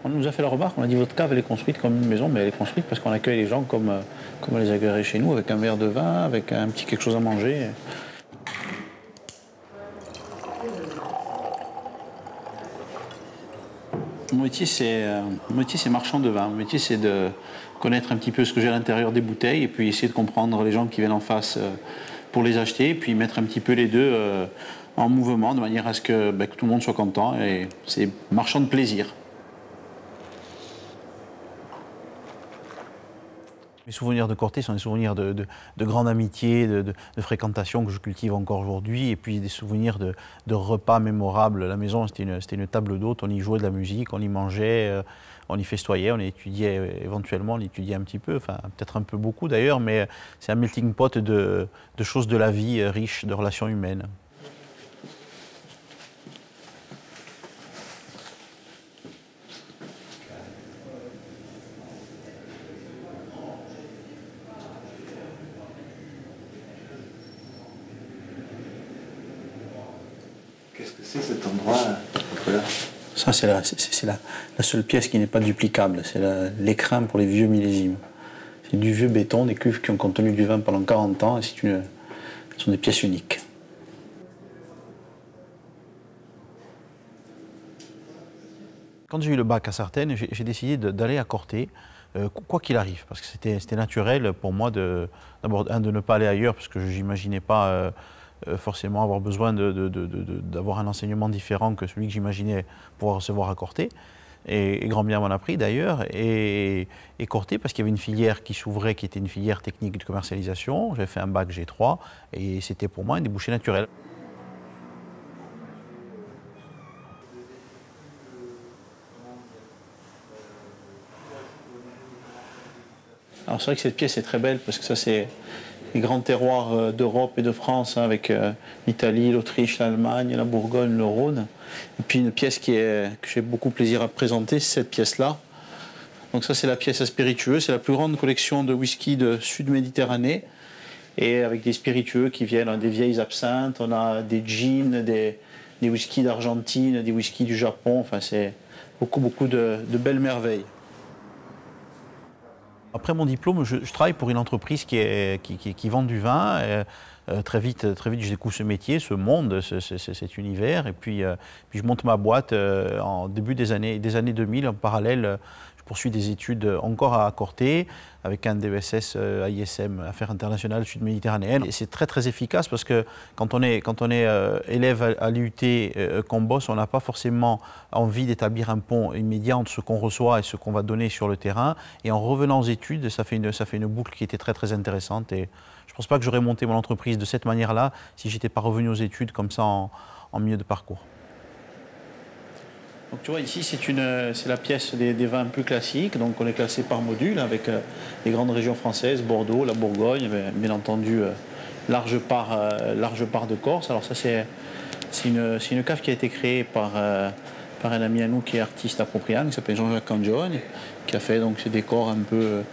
On nous a fait la remarque, on a dit votre cave elle est construite comme une maison, mais elle est construite parce qu'on accueille les gens comme on les accueillerait chez nous, avec un verre de vin, avec un petit quelque chose à manger. Mon métier, c'est marchand de vin. Mon métier, c'est de connaître un petit peu ce que j'ai à l'intérieur des bouteilles et puis essayer de comprendre les gens qui viennent en face pour les acheter et puis mettre un petit peu les deux en mouvement de manière à ce que tout le monde soit content. Et c'est marchand de plaisir. Mes souvenirs de Corté sont des souvenirs de grande amitié, de fréquentation que je cultive encore aujourd'hui, et puis des souvenirs de repas mémorables. La maison, c'était une table d'hôte, on y jouait de la musique, on y mangeait, on y festoyait, on étudiait éventuellement, on étudiait un petit peu, enfin peut-être un peu beaucoup d'ailleurs, mais c'est un melting pot de choses de la vie riche, de relations humaines. Qu'est-ce que c'est cet endroit là? Ça, c'est la seule pièce qui n'est pas duplicable. C'est l'écrin pour les vieux millésimes. C'est du vieux béton, des cuves qui ont contenu du vin pendant 40 ans, et ce sont des pièces uniques. Quand j'ai eu le bac à Sartène, j'ai décidé d'aller à Corté, quoi qu'il arrive, parce que c'était naturel pour moi d'abord de ne pas aller ailleurs, parce que je n'imaginais pas forcément avoir besoin d'avoir un enseignement différent que celui que j'imaginais pouvoir recevoir à Corté. Et grand bien m'en a pris d'ailleurs, et Corté parce qu'il y avait une filière qui s'ouvrait, qui était une filière technique de commercialisation. J'avais fait un bac G3, et c'était pour moi un débouché naturel. Alors c'est vrai que cette pièce est très belle parce que ça c'est les grands terroirs d'Europe et de France, hein, avec l'Italie, l'Autriche, l'Allemagne, la Bourgogne, le Rhône. Et puis une pièce que j'ai beaucoup plaisir à présenter, c'est cette pièce-là. Donc ça c'est la pièce à spiritueux, c'est la plus grande collection de whisky de Sud-Méditerranée. Et avec des spiritueux qui viennent, hein, des vieilles absinthes, on a des gins, des whiskies d'Argentine, des whiskies du Japon, enfin c'est beaucoup de belles merveilles. Après mon diplôme, je travaille pour une entreprise qui vend du vin. Très vite, je découvre ce métier, ce monde, cet univers. Et puis je monte ma boîte en début des années 2000. En parallèle, je poursuis des études encore à Corté, avec un DESS à ISM, Affaires internationales sud-méditerranéennes. Et c'est très efficace parce que quand on est élève à l'IUT qu'on bosse, on n'a pas forcément envie d'établir un pont immédiat entre ce qu'on reçoit et ce qu'on va donner sur le terrain. Et en revenant aux études, ça fait une boucle qui était très intéressante. Et je ne pense pas que j'aurais monté mon entreprise de cette manière-là si je n'étais pas revenu aux études comme ça en milieu de parcours. Donc tu vois ici c'est la pièce des vins plus classiques, donc on est classé par module avec les grandes régions françaises, Bordeaux, la Bourgogne, bien entendu large part de Corse. Alors ça c'est une cave qui a été créée par un ami à nous qui est artiste à Propriano, qui s'appelle Jean-Jacques Cangione, qui a fait donc ces décors un peu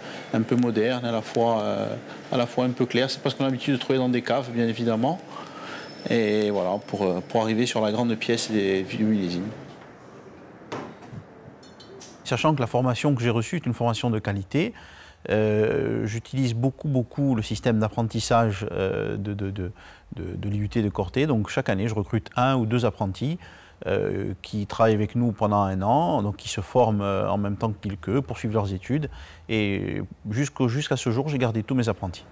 modernes, à la fois un peu clairs. C'est pas ce qu'on a l'habitude de trouver dans des caves, bien évidemment. Et voilà, pour arriver sur la grande pièce des vieux millésimes. Sachant que la formation que j'ai reçue est une formation de qualité, j'utilise beaucoup le système d'apprentissage de l'IUT de Corté. Donc chaque année, je recrute 1 ou 2 apprentis qui travaillent avec nous pendant 1 an, donc qui se forment en même temps qu'eux, poursuivent leurs études. Et jusqu'à ce jour, j'ai gardé tous mes apprentis.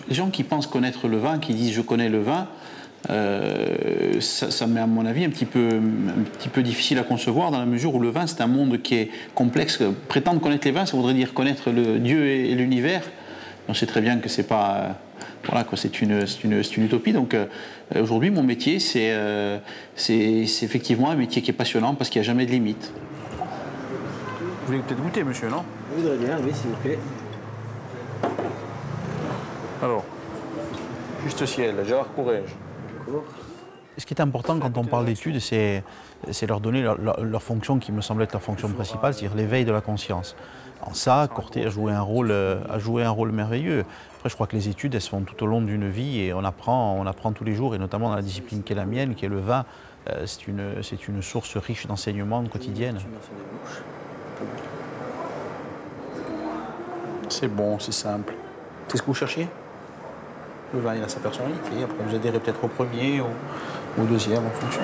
Les gens qui pensent connaître le vin, qui disent je connais le vin, ça met à mon avis un petit peu difficile à concevoir, dans la mesure où le vin c'est un monde qui est complexe. Prétendre connaître les vins, ça voudrait dire connaître le Dieu et l'univers. On sait très bien que c'est pas, voilà, c'est une utopie. Donc aujourd'hui mon métier c'est effectivement un métier qui est passionnant parce qu'il n'y a jamais de limite. Vous voulez peut-être goûter, monsieur, non? Je voudrais bien, oui, s'il vous plaît. Alors, juste ciel, Gérard Courrèges. D'accord. Ce qui est important quand on parle d'études, c'est leur donner leur fonction qui me semble être leur fonction principale, c'est-à-dire l'éveil de la conscience. En ça, Corté a joué un rôle merveilleux. Après, je crois que les études, elles se font tout au long d'une vie et on apprend tous les jours, et notamment dans la discipline qui est la mienne, qui est le vin. C'est une source riche d'enseignements quotidiennes. C'est bon, c'est simple. C'est ce que vous cherchiez? Le vin, il a sa personnalité. Après, vous adhérez peut-être au premier ou au deuxième en fonction.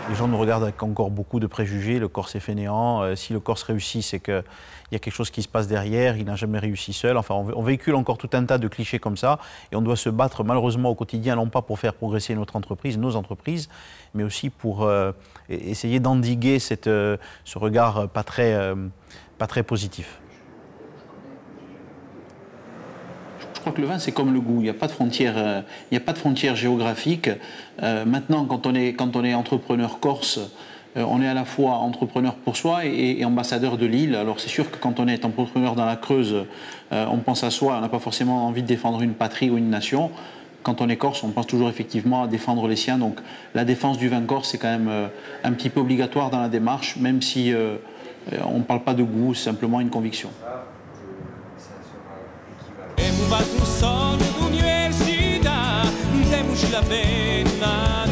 Les gens nous regardent avec encore beaucoup de préjugés. Le Corse est fainéant. Si le Corse réussit, c'est qu'il y a quelque chose qui se passe derrière. Il n'a jamais réussi seul. Enfin, on véhicule encore tout un tas de clichés comme ça. Et on doit se battre malheureusement au quotidien, non pas pour faire progresser notre entreprise, nos entreprises, mais aussi pour essayer d'endiguer ce regard pas très positif. Je crois que le vin, c'est comme le goût. Il n'y a pas de frontières, géographiques. Maintenant, quand on est entrepreneur corse, on est à la fois entrepreneur pour soi et ambassadeur de l'île. Alors c'est sûr que quand on est entrepreneur dans la Creuse, on pense à soi, on n'a pas forcément envie de défendre une patrie ou une nation. Quand on est corse, on pense toujours effectivement à défendre les siens. Donc la défense du vin corse, c'est quand même un petit peu obligatoire dans la démarche, même si on ne parle pas de goût, c'est simplement une conviction. Temos um sonho de universidade, temos la pena.